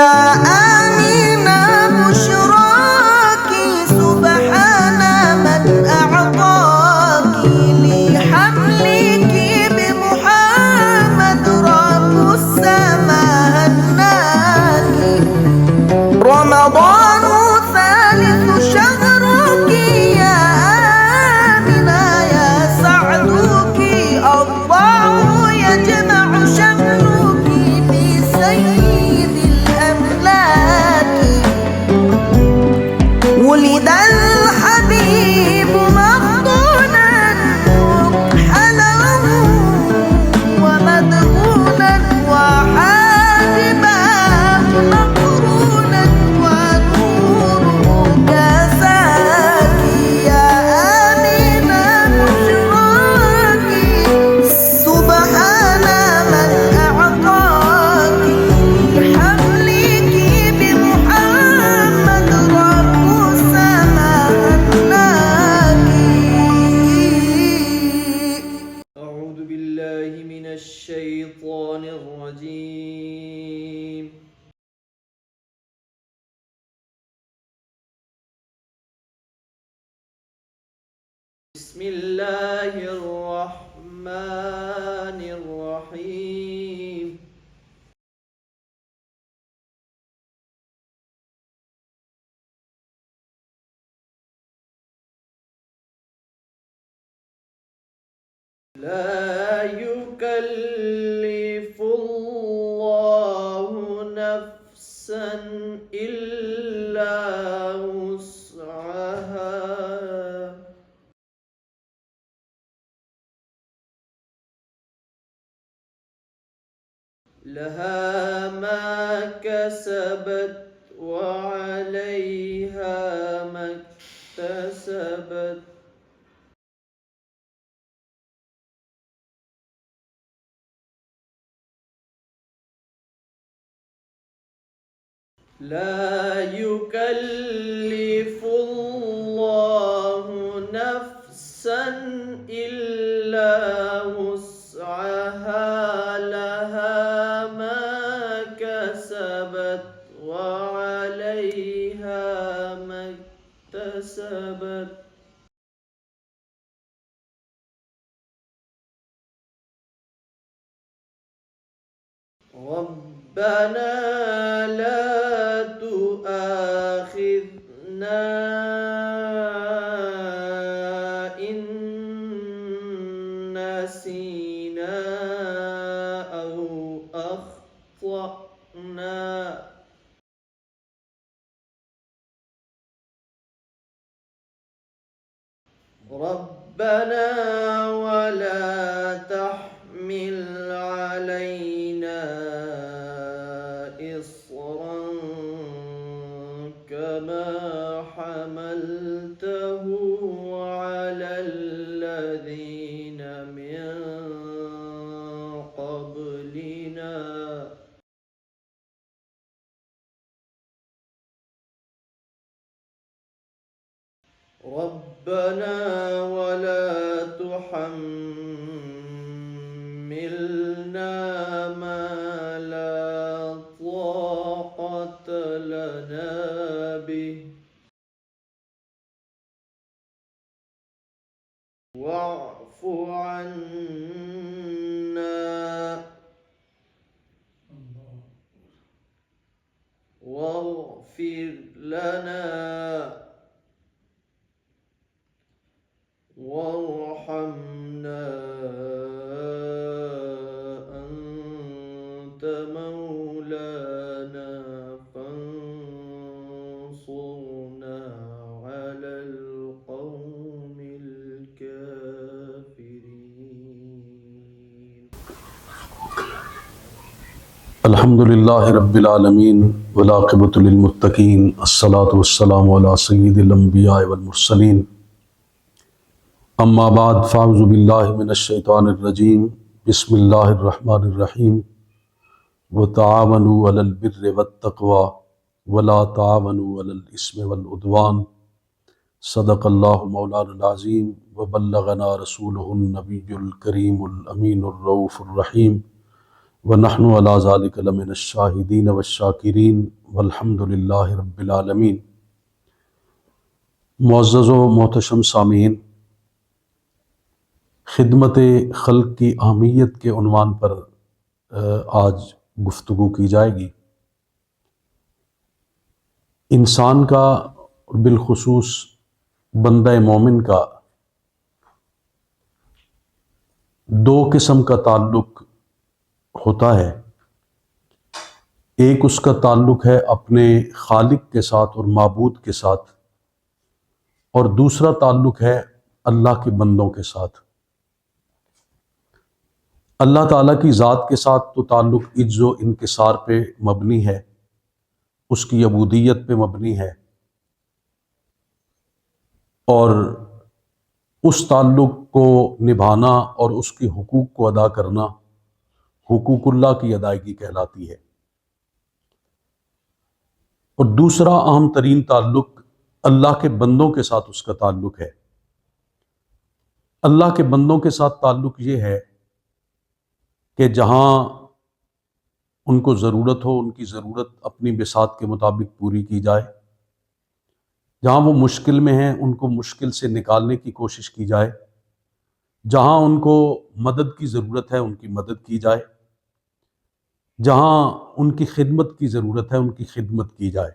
يا آمنة بشراك سبحان من أعطاك لحملك بمحمد رب السماء هناك. رمضان ثالث شهرك يا آمنة يا سعدك الله يجمع شملك بسيد الأملاك. ولد الحبيب مفضولا مكحلا ومدهونا وحاجبا مقرونا ونوره كساك. يا آمنة بشراك سبحان من أعطاك لحملك بمحمد رب السماء هناك. أعوذ بالله من الشيطان الرجيم. بسم الله الرحمن الرحيم. لا يكلف الله نفسا إلا وسعها. لها ما كسبت وعليها ما اكتسبت. لا يكلف الله نفسا إلا وسعها. لها ما كسبت وعليها ما اكتسبت. ربنا لا تؤاخذنا إن نسينا أو أخطأنا. ربنا ولا تحمل علينا إصرا كما حملته على الذين من قبلنا. ربنا ولا تحملنا ما لا طاقة لنا به واعف عنا واغفر لنا وارحمنا أنت مولانا فانصرنا على القوم الكافرين. الحمد لله رب العالمين والعاقبة للمتقين. الصلاة والسلام على سيد الأنبياء والمرسلين. أما بعد فأعوذ بالله من الشيطان الرجيم. بسم الله الرحمن الرحيم. وتعاونوا على البر والتقوى ولا تعاونوا على الإثم والعدوان. صدق الله مولانا العظيم وبلغنا رسوله النبي الكريم الأمين الرؤوف الرحيم. ونحن علی ذلک لمن الشاہدین والشاکرین والحمد للہ رب العالمین۔ معزز و محتشم سامعین، خدمت خلق کی اہمیت کے عنوان پر آج گفتگو کی جائے گی۔ انسان کا اور بالخصوص بندہ مومن کا دو قسم کا تعلق ہوتا ہے۔ ایک اس کا تعلق ہے اپنے خالق کے ساتھ اور معبود کے ساتھ، اور دوسرا تعلق ہے اللہ کے بندوں کے ساتھ۔ اللہ تعالیٰ کی ذات کے ساتھ تو تعلق عجز و انکسار پہ مبنی ہے، اس کی عبودیت پہ مبنی ہے، اور اس تعلق کو نبھانا اور اس کے حقوق کو ادا کرنا حقوق اللہ کی ادائیگی کہلاتی ہے۔ اور دوسرا اہم ترین تعلق اللہ کے بندوں کے ساتھ اس کا تعلق ہے۔ اللہ کے بندوں کے ساتھ تعلق یہ ہے کہ جہاں ان کو ضرورت ہو ان کی ضرورت اپنی بساط کے مطابق پوری کی جائے، جہاں وہ مشکل میں ہیں ان کو مشکل سے نکالنے کی کوشش کی جائے، جہاں ان کو مدد کی ضرورت ہے ان کی مدد کی جائے، جہاں ان کی خدمت کی ضرورت ہے ان کی خدمت کی جائے۔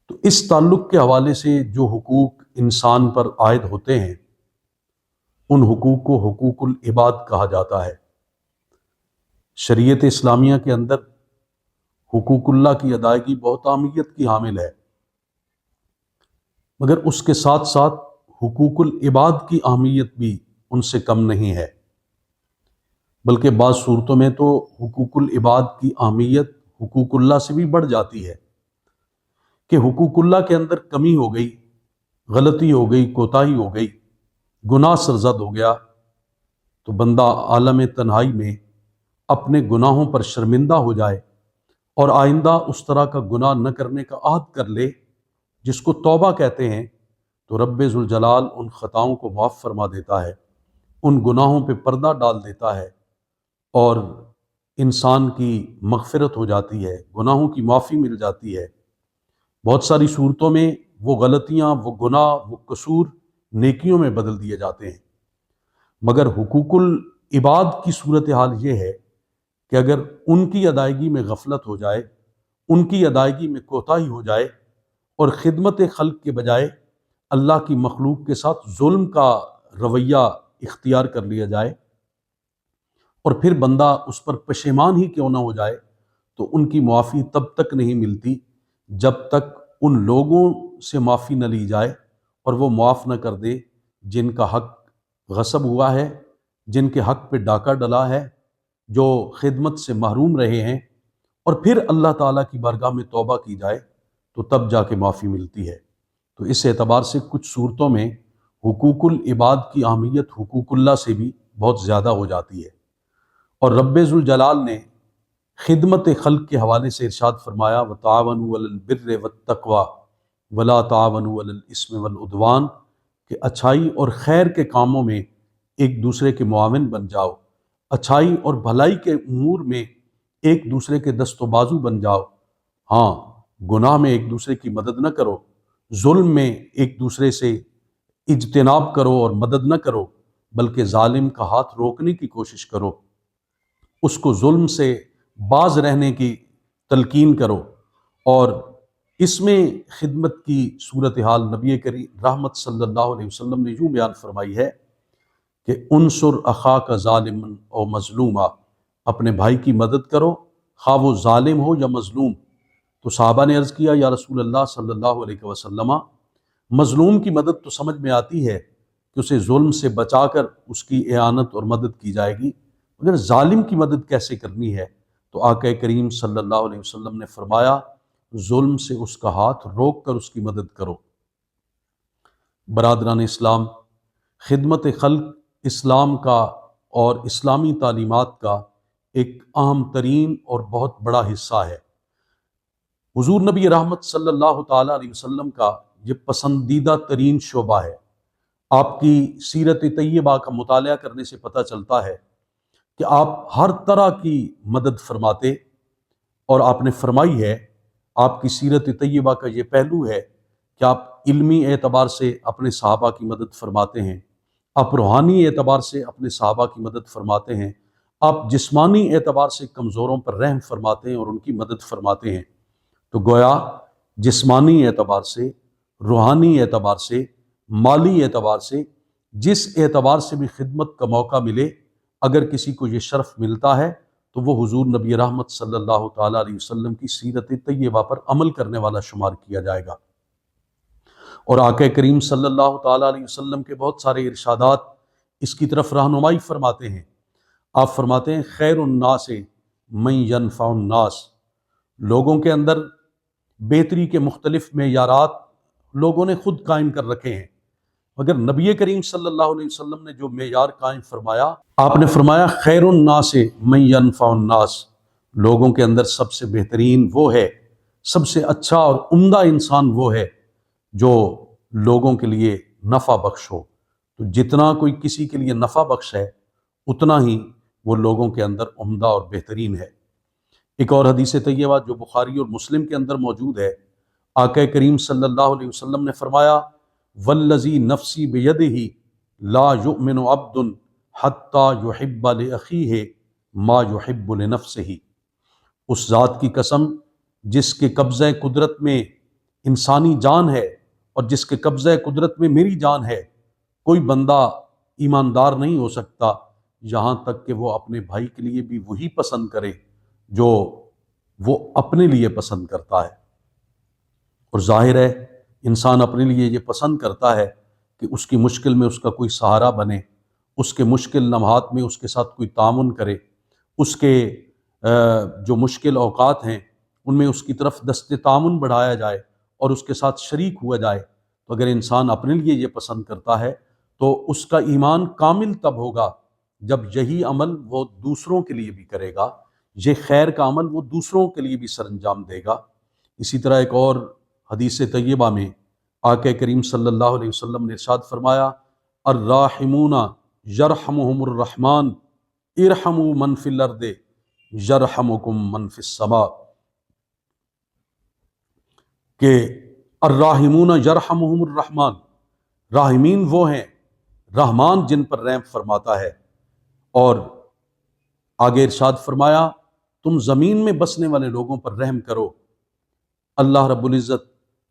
تو اس تعلق کے حوالے سے جو حقوق انسان پر عائد ہوتے ہیں ان حقوق کو حقوق العباد کہا جاتا ہے۔ شریعت اسلامیہ کے اندر حقوق اللہ کی ادائیگی بہت اہمیت کی حامل ہے، مگر اس کے ساتھ ساتھ حقوق العباد کی اہمیت بھی ان سے کم نہیں ہے، بلکہ بعض صورتوں میں تو حقوق العباد کی اہمیت حقوق اللہ سے بھی بڑھ جاتی ہے کہ حقوق اللہ کے اندر کمی ہو گئی، غلطی ہو گئی، کوتاہی ہو گئی، گناہ سرزد ہو گیا، تو بندہ عالم تنہائی میں اپنے گناہوں پر شرمندہ ہو جائے اور آئندہ اس طرح کا گناہ نہ کرنے کا عہد کر لے جس کو توبہ کہتے ہیں، تو رب ذوالجلال ان خطاؤں کو معاف فرما دیتا ہے، ان گناہوں پہ پردہ ڈال دیتا ہے اور انسان کی مغفرت ہو جاتی ہے، گناہوں کی معافی مل جاتی ہے۔ بہت ساری صورتوں میں وہ غلطیاں، وہ گناہ، وہ قصور نیکیوں میں بدل دیے جاتے ہیں۔ مگر حقوق العباد کی صورتحال یہ ہے کہ اگر ان کی ادائیگی میں غفلت ہو جائے، ان کی ادائیگی میں کوتاہی ہو جائے اور خدمت خلق کے بجائے اللہ کی مخلوق کے ساتھ ظلم کا رویہ اختیار کر لیا جائے اور پھر بندہ اس پر پشیمان ہی کیوں نہ ہو جائے، تو ان کی معافی تب تک نہیں ملتی جب تک ان لوگوں سے معافی نہ لی جائے اور وہ معاف نہ کر دے جن کا حق غصب ہوا ہے، جن کے حق پہ ڈاکہ ڈلا ہے، جو خدمت سے محروم رہے ہیں، اور پھر اللہ تعالیٰ کی بارگاہ میں توبہ کی جائے تو تب جا کے معافی ملتی ہے۔ تو اس اعتبار سے کچھ صورتوں میں حقوق العباد کی اہمیت حقوق اللہ سے بھی بہت زیادہ ہو جاتی ہے۔ اور رب ذوالجلال نے خدمت خلق کے حوالے سے ارشاد فرمایا وَتَعَاوَنُوا عَلَى الْبِرِّ وَالتَّقْوَى وَلَا تَعَاوَنُوا عَلَى الْإِثْمِ وَالْعُدْوَانِ، کہ اچھائی اور خیر کے کاموں میں ایک دوسرے کے معاون بن جاؤ، اچھائی اور بھلائی کے امور میں ایک دوسرے کے دست و بازو بن جاؤ، ہاں گناہ میں ایک دوسرے کی مدد نہ کرو، ظلم میں ایک دوسرے سے اجتناب کرو اور مدد نہ کرو، بلکہ ظالم کا ہاتھ روکنے کی کوشش کرو، اس کو ظلم سے باز رہنے کی تلقین کرو۔ اور اس میں خدمت کی صورتحال نبی کریم رحمت صلی اللہ علیہ وسلم نے یوں بیان فرمائی ہے کہ انصر اخاک ظالما او مظلوما، اپنے بھائی کی مدد کرو خواہ وہ ظالم ہو یا مظلوم۔ تو صحابہ نے عرض کیا یا رسول اللہ صلی اللہ علیہ وسلم، مظلوم کی مدد تو سمجھ میں آتی ہے کہ اسے ظلم سے بچا کر اس کی اعانت اور مدد کی جائے گی، مگر ظالم کی مدد کیسے کرنی ہے؟ تو آقا کریم صلی اللہ علیہ وسلم نے فرمایا ظلم سے اس کا ہاتھ روک کر اس کی مدد کرو۔ برادران اسلام، خدمت خلق اسلام کا اور اسلامی تعلیمات کا ایک اہم ترین اور بہت بڑا حصہ ہے۔ حضور نبی رحمت صلی اللہ تعالیٰ علیہ وسلم کا یہ پسندیدہ ترین شعبہ ہے۔ آپ کی سیرت طیبہ کا مطالعہ کرنے سے پتہ چلتا ہے کہ آپ ہر طرح کی مدد فرماتے، اور آپ نے فرمائی ہے، آپ کی سیرت طیبہ کا یہ پہلو ہے کہ آپ علمی اعتبار سے اپنے صحابہ کی مدد فرماتے ہیں، آپ روحانی اعتبار سے اپنے صحابہ کی مدد فرماتے ہیں، آپ جسمانی اعتبار سے کمزوروں پر رحم فرماتے ہیں اور ان کی مدد فرماتے ہیں۔ تو گویا جسمانی اعتبار سے، روحانی اعتبار سے، مالی اعتبار سے، جس اعتبار سے بھی خدمت کا موقع ملے، اگر کسی کو یہ شرف ملتا ہے تو وہ حضور نبی رحمت صلی اللہ تعالیٰ علیہ وسلم کی سیرت طیبہ پر عمل کرنے والا شمار کیا جائے گا۔ اور آقا کریم صلی اللہ تعالیٰ علیہ وسلم کے بہت سارے ارشادات اس کی طرف رہنمائی فرماتے ہیں۔ آپ فرماتے ہیں خیر الناس من ینفع الناس، لوگوں کے اندر بہتری کے مختلف معیارات لوگوں نے خود قائم کر رکھے ہیں، مگر نبی کریم صلی اللہ علیہ وسلم نے جو معیار قائم فرمایا، آپ نے فرمایا خیر الناس من ینفع الناس، لوگوں کے اندر سب سے بہترین وہ ہے، سب سے اچھا اور عمدہ انسان وہ ہے جو لوگوں کے لیے نفع بخش ہو۔ تو جتنا کوئی کسی کے لیے نفع بخش ہے، اتنا ہی وہ لوگوں کے اندر عمدہ اور بہترین ہے۔ ایک اور حدیث طیبہ جو بخاری اور مسلم کے اندر موجود ہے، آقا کریم صلی اللہ علیہ وسلم نے فرمایا والذی نفسی بیدہ لا یؤمن عبد حتی یحب لأخیہ ما یحب لنفسہ، اس ذات کی قسم جس کے قبضہ قدرت میں انسانی جان ہے اور جس کے قبضہ قدرت میں میری جان ہے، کوئی بندہ ایماندار نہیں ہو سکتا یہاں تک کہ وہ اپنے بھائی کے لیے بھی وہی پسند کرے جو وہ اپنے لیے پسند کرتا ہے۔ اور ظاہر ہے انسان اپنے لیے یہ پسند کرتا ہے کہ اس کی مشکل میں اس کا کوئی سہارا بنے، اس کے مشکل لمحات میں اس کے ساتھ کوئی تعاون کرے، اس کے جو مشکل اوقات ہیں ان میں اس کی طرف دست تعاون بڑھایا جائے اور اس کے ساتھ شریک ہوا جائے۔ تو اگر انسان اپنے لیے یہ پسند کرتا ہے تو اس کا ایمان کامل تب ہوگا جب یہی عمل وہ دوسروں کے لیے بھی کرے گا، یہ خیر کا عمل وہ دوسروں کے لیے بھی سر انجام دے گا۔ اسی طرح ایک اور حدیث طیبہ میں آقا کریم صلی اللہ علیہ وسلم نے ارشاد فرمایا الراحمون یرحمہم الرحمن ارحموا من فی الارض یرحمکم من فی السماء، کہ الراحمون یرحمہم الرحمن، راحمین وہ ہیں رحمان جن پر رحم فرماتا ہے۔ اور آگے ارشاد فرمایا تم زمین میں بسنے والے لوگوں پر رحم کرو، اللہ رب العزت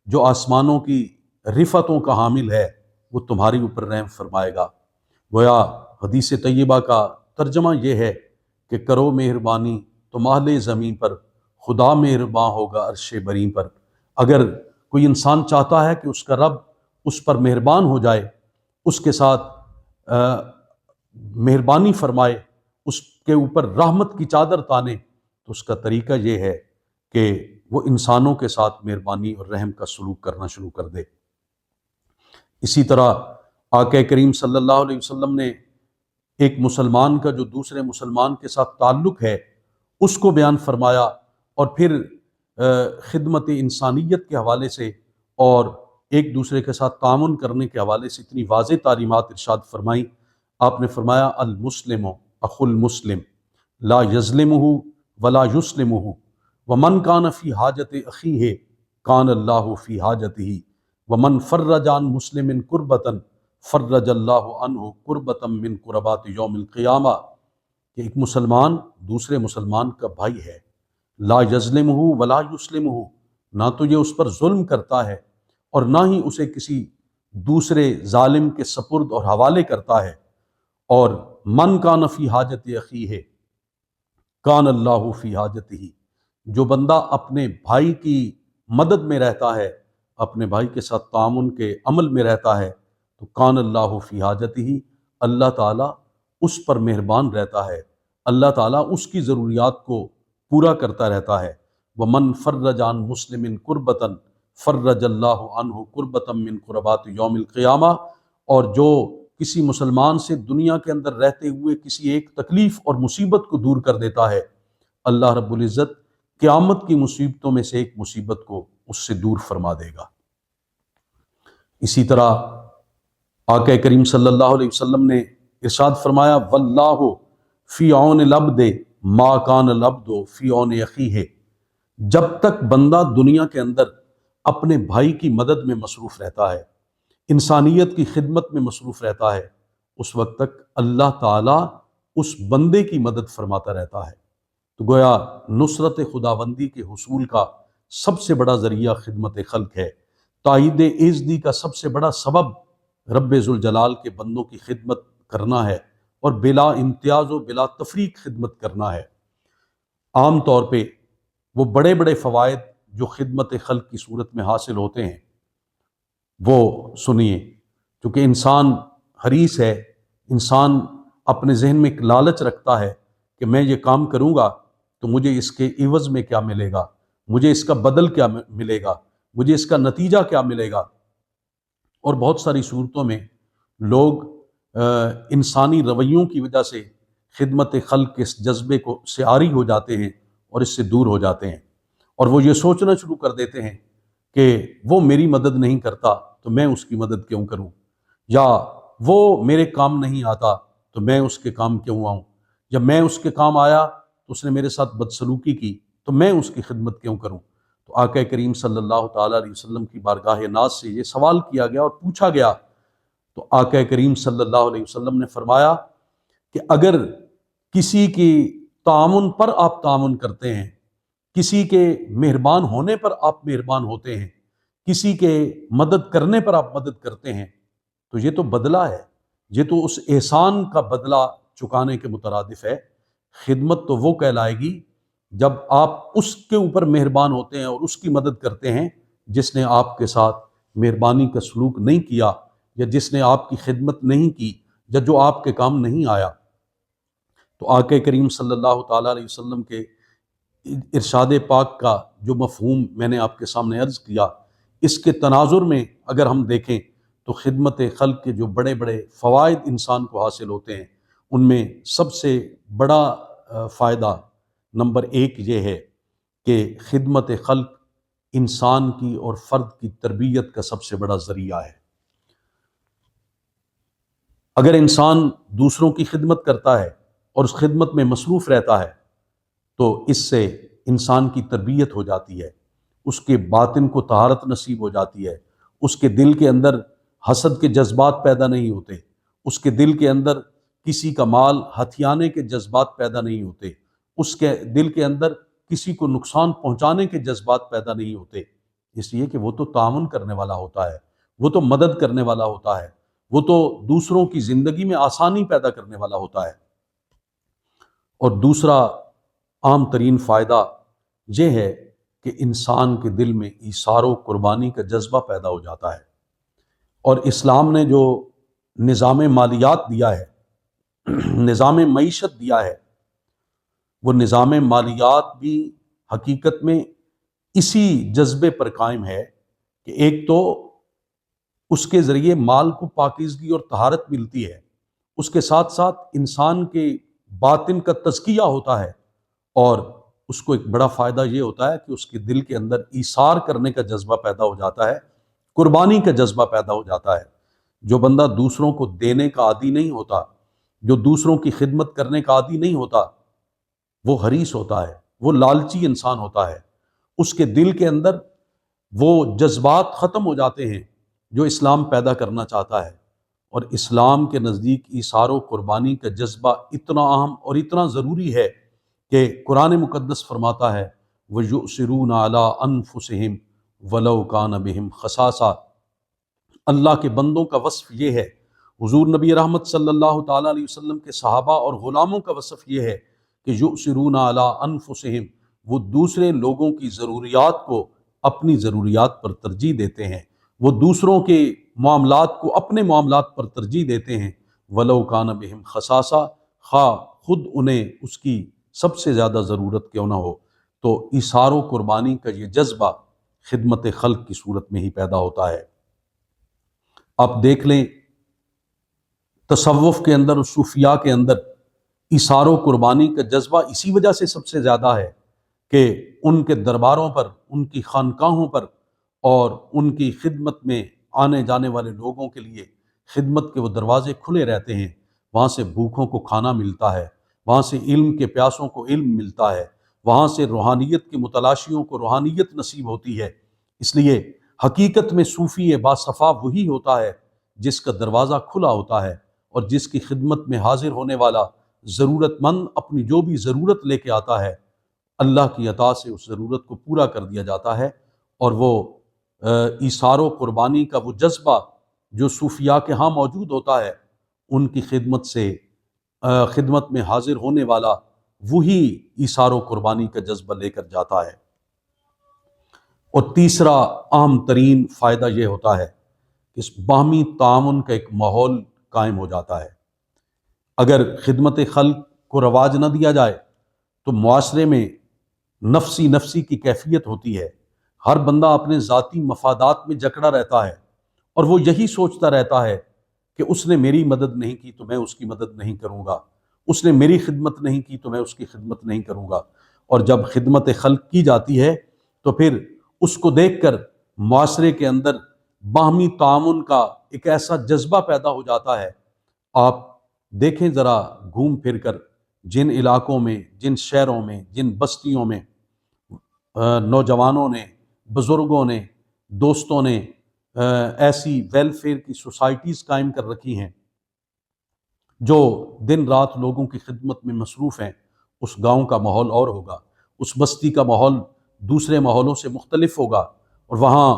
جو آسمانوں کی رفتوں کا حامل ہے وہ تمہاری اوپر رحم فرمائے گا۔ گویا حدیث طیبہ کا ترجمہ یہ ہے کہ کرو مہربانی تو ماہل زمین پر خدا مہرباں ہوگا عرش بری پر۔ اگر کوئی انسان چاہتا ہے کہ اس کا رب اس پر مہربان ہو جائے، اس کے ساتھ مہربانی فرمائے، اس کے اوپر رحمت کی چادر تانے، تو اس کا طریقہ یہ ہے کہ وہ انسانوں کے ساتھ مہربانی اور رحم کا سلوک کرنا شروع کر دے۔ اسی طرح آقا کریم صلی اللہ علیہ وسلم نے ایک مسلمان کا جو دوسرے مسلمان کے ساتھ تعلق ہے اس کو بیان فرمایا، اور پھر خدمت انسانیت کے حوالے سے اور ایک دوسرے کے ساتھ تعاون کرنے کے حوالے سے اتنی واضح تعلیمات ارشاد فرمائیں۔ آپ نے فرمایا المسلم اخو المسلم لا یظلمہ ولا یسلمہ ومن کان فی حاجت اخیہ کان اللہ فی حاجتہ ومن فرج عن مسلم کربۃ فرج اللہ عنہ کربۃ من کربات یوم القیامہ، کہ ایک مسلمان دوسرے مسلمان کا بھائی ہے، لا یظلمہ ولا یسلمہ، نہ تو یہ اس پر ظلم کرتا ہے اور نہ ہی اسے کسی دوسرے ظالم کے سپرد اور حوالے کرتا ہے۔ اور من کان فی حاجت اخیہ کان اللہ فی حاجتہ، جو بندہ اپنے بھائی کی مدد میں رہتا ہے، اپنے بھائی کے ساتھ تعاون کے عمل میں رہتا ہے، تو کان اللہ فی حاجتہ، اللہ تعالیٰ اس پر مہربان رہتا ہے، اللہ تعالیٰ اس کی ضروریات کو پورا کرتا رہتا ہے۔ ومن فرج عن مسلم کربۃ فرج اللہ عنہ کربۃ من کربات یوم القیامہ، اور جو کسی مسلمان سے دنیا کے اندر رہتے ہوئے کسی ایک تکلیف اور مصیبت کو دور کر دیتا ہے، اللہ رب العزت قیامت کی مصیبتوں میں سے ایک مصیبت کو اس سے دور فرما دے گا۔ اسی طرح آقا کریم صلی اللہ علیہ وسلم نے ارشاد فرمایا واللہ فی عون العبد ما کان العبد فی عون اخیہ، جب تک بندہ دنیا کے اندر اپنے بھائی کی مدد میں مصروف رہتا ہے، انسانیت کی خدمت میں مصروف رہتا ہے، اس وقت تک اللہ تعالیٰ اس بندے کی مدد فرماتا رہتا ہے۔ تو گویا نصرت خداوندی کے حصول کا سب سے بڑا ذریعہ خدمت خلق ہے، تائید ایزدی کا سب سے بڑا سبب رب ذوالجلال کے بندوں کی خدمت کرنا ہے، اور بلا امتیاز و بلا تفریق خدمت کرنا ہے۔ عام طور پہ وہ بڑے بڑے فوائد جو خدمت خلق کی صورت میں حاصل ہوتے ہیں وہ سنیے، کیونکہ انسان حریص ہے، انسان اپنے ذہن میں ایک لالچ رکھتا ہے کہ میں یہ کام کروں گا تو مجھے اس کے عوض میں کیا ملے گا، مجھے اس کا بدل کیا ملے گا، مجھے اس کا نتیجہ کیا ملے گا۔ اور بہت ساری صورتوں میں لوگ انسانی رویوں کی وجہ سے خدمت خلق کے اس جذبے کو سے عاری ہو جاتے ہیں اور اس سے دور ہو جاتے ہیں، اور وہ یہ سوچنا شروع کر دیتے ہیں کہ وہ میری مدد نہیں کرتا تو میں اس کی مدد کیوں کروں، یا وہ میرے کام نہیں آتا تو میں اس کے کام کیوں آؤں، یا میں اس کے کام آیا تو اس نے میرے ساتھ بدسلوکی کی تو میں اس کی خدمت کیوں کروں۔ تو آقا کریم صلی اللہ تعالیٰ علیہ وسلم کی بارگاہ ناز سے یہ سوال کیا گیا اور پوچھا گیا، تو آقا کریم صلی اللہ علیہ وسلم نے فرمایا کہ اگر کسی کی تعاون پر آپ تعاون کرتے ہیں، کسی کے مہربان ہونے پر آپ مہربان ہوتے ہیں، کسی کے مدد کرنے پر آپ مدد کرتے ہیں، تو یہ تو بدلہ ہے، یہ تو اس احسان کا بدلہ چکانے کے مترادف ہے۔ خدمت تو وہ کہلائے گی جب آپ اس کے اوپر مہربان ہوتے ہیں اور اس کی مدد کرتے ہیں جس نے آپ کے ساتھ مہربانی کا سلوک نہیں کیا، یا جس نے آپ کی خدمت نہیں کی، یا جو آپ کے کام نہیں آیا۔ تو آقا کریم صلی اللہ تعالیٰ علیہ وسلم کے ارشاد پاک کا جو مفہوم میں نے آپ کے سامنے عرض کیا، اس کے تناظر میں اگر ہم دیکھیں تو خدمت خلق کے جو بڑے بڑے فوائد انسان کو حاصل ہوتے ہیں، ان میں سب سے بڑا فائدہ نمبر 1 یہ ہے کہ خدمت خلق انسان کی اور فرد کی تربیت کا سب سے بڑا ذریعہ ہے۔ اگر انسان دوسروں کی خدمت کرتا ہے اور اس خدمت میں مصروف رہتا ہے تو اس سے انسان کی تربیت ہو جاتی ہے، اس کے باطن کو طہارت نصیب ہو جاتی ہے، اس کے دل کے اندر حسد کے جذبات پیدا نہیں ہوتے، اس کے دل کے اندر کسی کا مال ہتھیانے کے جذبات پیدا نہیں ہوتے، اس کے دل کے اندر کسی کو نقصان پہنچانے کے جذبات پیدا نہیں ہوتے، اس لیے کہ وہ تو تعاون کرنے والا ہوتا ہے، وہ تو مدد کرنے والا ہوتا ہے، وہ تو دوسروں کی زندگی میں آسانی پیدا کرنے والا ہوتا ہے۔ اور دوسرا عام ترین فائدہ یہ ہے کہ انسان کے دل میں ایثار و قربانی کا جذبہ پیدا ہو جاتا ہے، اور اسلام نے جو نظام مالیات دیا ہے، نظام معیشت دیا ہے، وہ نظام مالیات بھی حقیقت میں اسی جذبے پر قائم ہے کہ ایک تو اس کے ذریعے مال کو پاکیزگی اور طہارت ملتی ہے، اس کے ساتھ ساتھ انسان کے باطن کا تزکیہ ہوتا ہے، اور اس کو ایک بڑا فائدہ یہ ہوتا ہے کہ اس کے دل کے اندر ایثار کرنے کا جذبہ پیدا ہو جاتا ہے، قربانی کا جذبہ پیدا ہو جاتا ہے۔ جو بندہ دوسروں کو دینے کا عادی نہیں ہوتا، جو دوسروں کی خدمت کرنے کا عادی نہیں ہوتا، وہ حریص ہوتا ہے، وہ لالچی انسان ہوتا ہے، اس کے دل کے اندر وہ جذبات ختم ہو جاتے ہیں جو اسلام پیدا کرنا چاہتا ہے۔ اور اسلام کے نزدیک ایثار و قربانی کا جذبہ اتنا اہم اور اتنا ضروری ہے کہ قرآن مقدس فرماتا ہے وَيُؤْثِرُونَ عَلَىٰ أَنفُسِهِمْ وَلَوْ كَانَ بِهِمْ خَصَاصَةٌ۔ اللہ کے بندوں کا وصف یہ ہے، حضور نبی رحمت صلی اللہ تعالیٰ علیہ وسلم کے صحابہ اور غلاموں کا وصف یہ ہے کہ یؤثرون علی انفسہم، وہ دوسرے لوگوں کی ضروریات کو اپنی ضروریات پر ترجیح دیتے ہیں، وہ دوسروں کے معاملات کو اپنے معاملات پر ترجیح دیتے ہیں، ولو کان بہم خصاصہ، خواہ خود انہیں اس کی سب سے زیادہ ضرورت کیوں نہ ہو۔ تو ایثار و قربانی کا یہ جذبہ خدمت خلق کی صورت میں ہی پیدا ہوتا ہے۔ آپ دیکھ لیں تصوف کے اندر اور صوفیاء کے اندر ایثار و قربانی کا جذبہ اسی وجہ سے سب سے زیادہ ہے کہ ان کے درباروں پر، ان کی خانقاہوں پر اور ان کی خدمت میں آنے جانے والے لوگوں کے لیے خدمت کے وہ دروازے کھلے رہتے ہیں، وہاں سے بھوکوں کو کھانا ملتا ہے، وہاں سے علم کے پیاسوں کو علم ملتا ہے، وہاں سے روحانیت کے متلاشیوں کو روحانیت نصیب ہوتی ہے۔ اس لیے حقیقت میں صوفی باصفا وہی ہوتا ہے جس کا دروازہ کھلا ہوتا ہے اور جس کی خدمت میں حاضر ہونے والا ضرورت مند اپنی جو بھی ضرورت لے کے آتا ہے، اللہ کی عطا سے اس ضرورت کو پورا کر دیا جاتا ہے، اور وہ ایثار و قربانی کا وہ جذبہ جو صوفیاء کے ہاں موجود ہوتا ہے، ان کی خدمت سے خدمت میں حاضر ہونے والا وہی ایثار و قربانی کا جذبہ لے کر جاتا ہے۔ اور تیسرا اہم ترین فائدہ یہ ہوتا ہے کہ اس باہمی تعاون کا ایک ماحول قائم ہو جاتا ہے۔ اگر خدمت خلق کو رواج نہ دیا جائے تو معاشرے میں نفسی کی کیفیت ہوتی ہے، ہر بندہ اپنے ذاتی مفادات میں جکڑا رہتا ہے اور وہ یہی سوچتا رہتا ہے کہ اس نے میری مدد نہیں کی تو میں اس کی مدد نہیں کروں گا، اس نے میری خدمت نہیں کی تو میں اس کی خدمت نہیں کروں گا۔ اور جب خدمت خلق کی جاتی ہے تو پھر اس کو دیکھ کر معاشرے کے اندر باہمی تعاون کا ایک ایسا جذبہ پیدا ہو جاتا ہے۔ آپ دیکھیں ذرا گھوم پھر کر جن علاقوں میں، جن شہروں میں، جن بستیوں میں نوجوانوں نے، بزرگوں نے، دوستوں نے ایسی ویلفیئر کی سوسائٹیز قائم کر رکھی ہیں جو دن رات لوگوں کی خدمت میں مصروف ہیں، اس گاؤں کا ماحول اور ہوگا، اس بستی کا ماحول دوسرے ماحولوں سے مختلف ہوگا، اور وہاں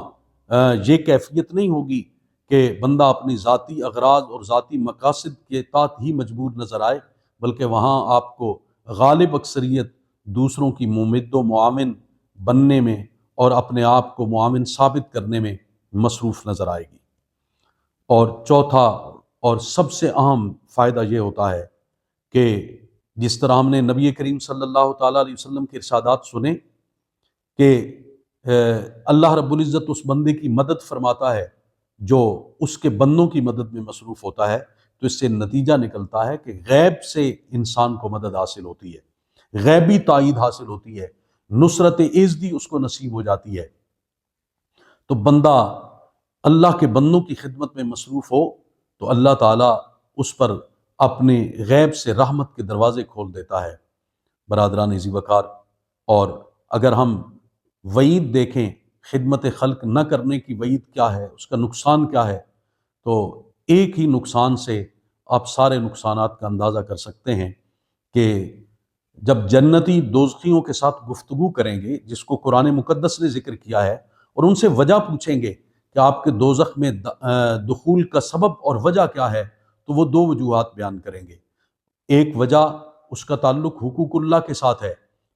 یہ کیفیت نہیں ہوگی کہ بندہ اپنی ذاتی اغراض اور ذاتی مقاصد کے تحت ہی مجبور نظر آئے، بلکہ وہاں آپ کو غالب اکثریت دوسروں کی ممد و معاون بننے میں اور اپنے آپ کو معاون ثابت کرنے میں مصروف نظر آئے گی۔ اور چوتھا اور سب سے اہم فائدہ یہ ہوتا ہے کہ جس طرح ہم نے نبی کریم صلی اللہ تعالیٰ علیہ وسلم کے ارشادات سنے کہ اللہ رب العزت اس بندے کی مدد فرماتا ہے جو اس کے بندوں کی مدد میں مصروف ہوتا ہے، تو اس سے نتیجہ نکلتا ہے کہ غیب سے انسان کو مدد حاصل ہوتی ہے، غیبی تائید حاصل ہوتی ہے، نصرت عزتی اس کو نصیب ہو جاتی ہے۔ تو بندہ اللہ کے بندوں کی خدمت میں مصروف ہو تو اللہ تعالیٰ اس پر اپنے غیب سے رحمت کے دروازے کھول دیتا ہے۔ برادران ذی وقار، اور اگر ہم وعید دیکھیں خدمت خلق نہ کرنے کی وعید کیا ہے، اس کا نقصان کیا ہے، تو ایک ہی نقصان سے آپ سارے نقصانات کا اندازہ کر سکتے ہیں کہ جب جنتی دوزخیوں کے ساتھ گفتگو کریں گے، جس کو قرآن مقدس نے ذکر کیا ہے، اور ان سے وجہ پوچھیں گے کہ آپ کے دوزخ میں دخول کا سبب اور وجہ کیا ہے، تو وہ دو وجوہات بیان کریں گے۔ ایک وجہ اس کا تعلق حقوق اللہ کے ساتھ ہے،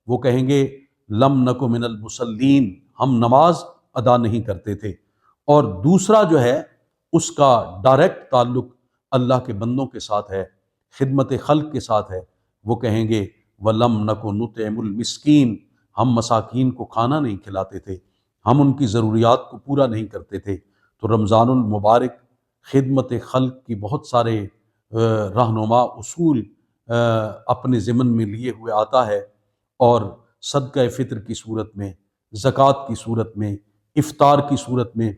وہ کہیں گے لم نکو من المصلین، ہم نماز ادا نہیں کرتے تھے۔ اور دوسرا جو ہے اس کا ڈائریکٹ تعلق اللہ کے بندوں کے ساتھ ہے، خدمت خلق کے ساتھ ہے، وہ کہیں گے وَلَمْ نَكُ نُطْعِمُ الْمِسْكِينَ، ہم مساکین کو کھانا نہیں کھلاتے تھے، ہم ان کی ضروریات کو پورا نہیں کرتے تھے۔ تو رمضان المبارک خدمت خلق کی بہت سارے رہنما اصول اپنے ضمن میں لیے ہوئے آتا ہے، اور صدقہ فطر کی صورت میں، زکوٰۃ کی صورت میں، افطار کی صورت میں،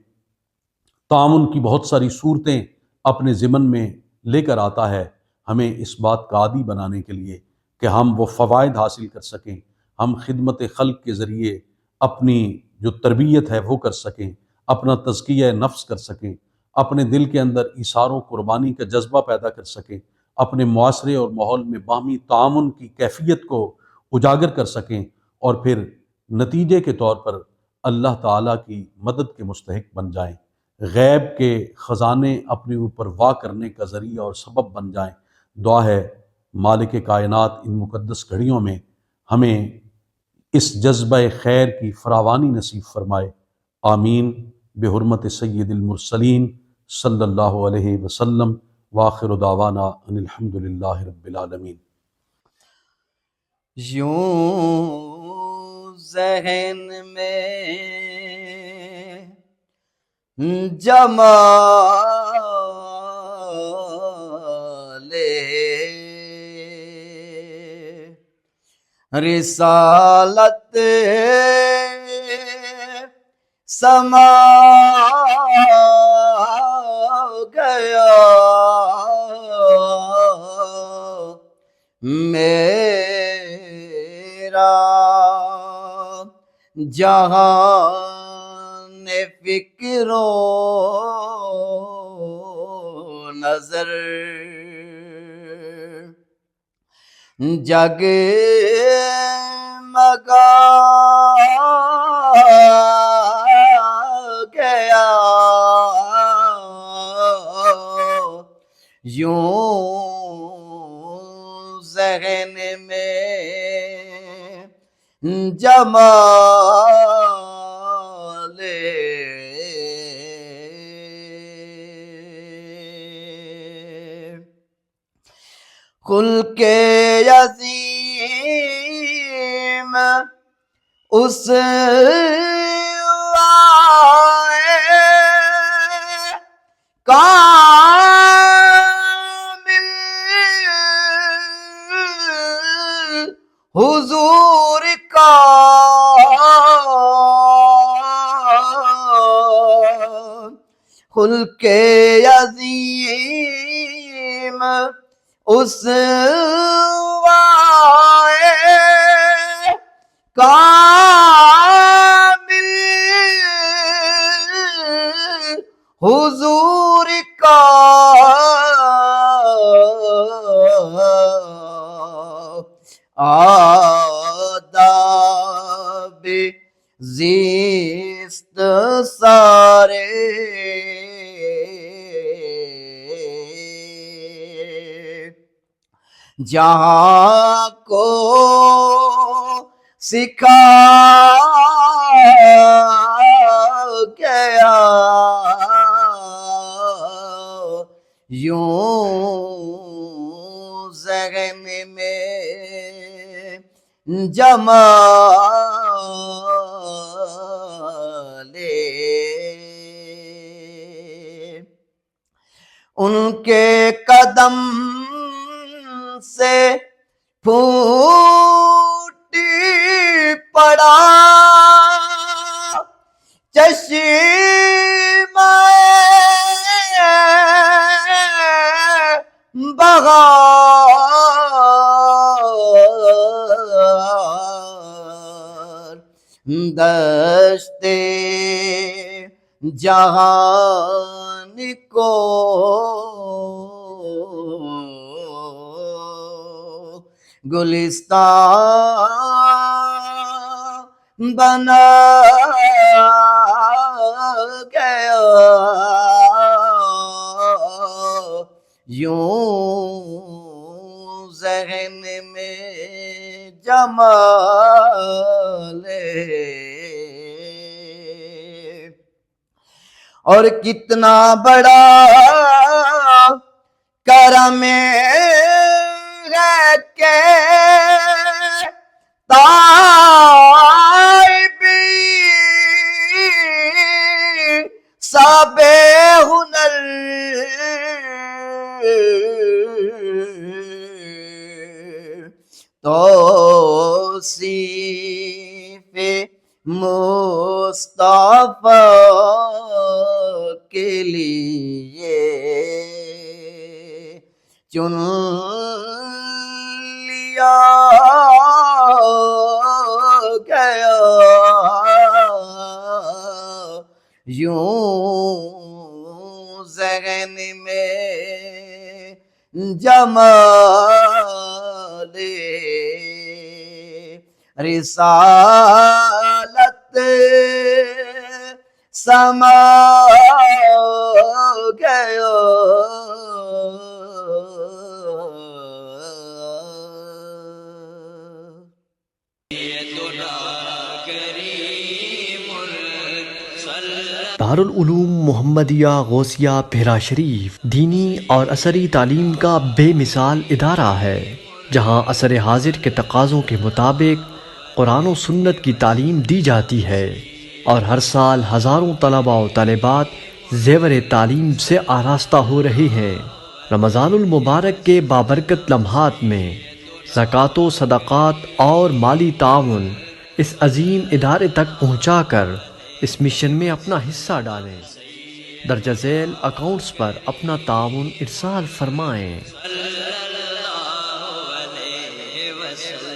تعاون کی بہت ساری صورتیں اپنے ضمن میں لے کر آتا ہے، ہمیں اس بات کا عادی بنانے کے لیے کہ ہم وہ فوائد حاصل کر سکیں، ہم خدمت خلق کے ذریعے اپنی جو تربیت ہے وہ کر سکیں، اپنا تزکیہ نفس کر سکیں، اپنے دل کے اندر ایثار و قربانی کا جذبہ پیدا کر سکیں، اپنے معاشرے اور ماحول میں باہمی تعاون کی کیفیت کو اجاگر کر سکیں، اور پھر نتیجے کے طور پر اللہ تعالیٰ کی مدد کے مستحق بن جائیں، غیب کے خزانے اپنے اوپر واہ کرنے کا ذریعہ اور سبب بن جائیں۔ دعا ہے مالک کائنات ان مقدس گھڑیوں میں ہمیں اس جذبہ خیر کی فراوانی نصیب فرمائے، آمین، بحرمت سید المرسلین صلی اللہ علیہ وسلم، وآخر دعوانا ان الحمد للہ رب العالمین۔ یوں ذہن میں جمال رسالت سما گیا، میرا جہان فکر و نظر جگ مگا گیا یوں ذہن میں جمال خلق عظیم اس کامل حضور کا خلق عظیم اس کامل حضور کا آداب زیست سارے جہاں کو سکھا گیا یوں ذہن میں جمال ان کے قدم سے پھوٹی پڑا چشمہ بہار دشت جہان کو گلستان بنا گیا یوں ذہن میں جمال اور کتنا بڑا کرم ہے کہ تائبی سب ہنر توصیف مصطفیٰ کے لیے چن لیا گیا یوں ذہن میں جمال رسالت سما گیا دارالعلوم محمدیہ غوثیہ بھیرا شریف دینی اور عصری تعلیم کا بے مثال ادارہ ہے، جہاں عصر حاضر کے تقاضوں کے مطابق قرآن و سنت کی تعلیم دی جاتی ہے، اور ہر سال ہزاروں طلباء و طالبات زیور تعلیم سے آراستہ ہو رہے ہیں۔ رمضان المبارک کے بابرکت لمحات میں زکوٰۃ و صدقات اور مالی تعاون اس عظیم ادارے تک پہنچا کر اس مشن میں اپنا حصہ ڈالیں۔ درجہ ذیل اکاؤنٹس پر اپنا تعاون ارسال فرمائیں۔ وسلم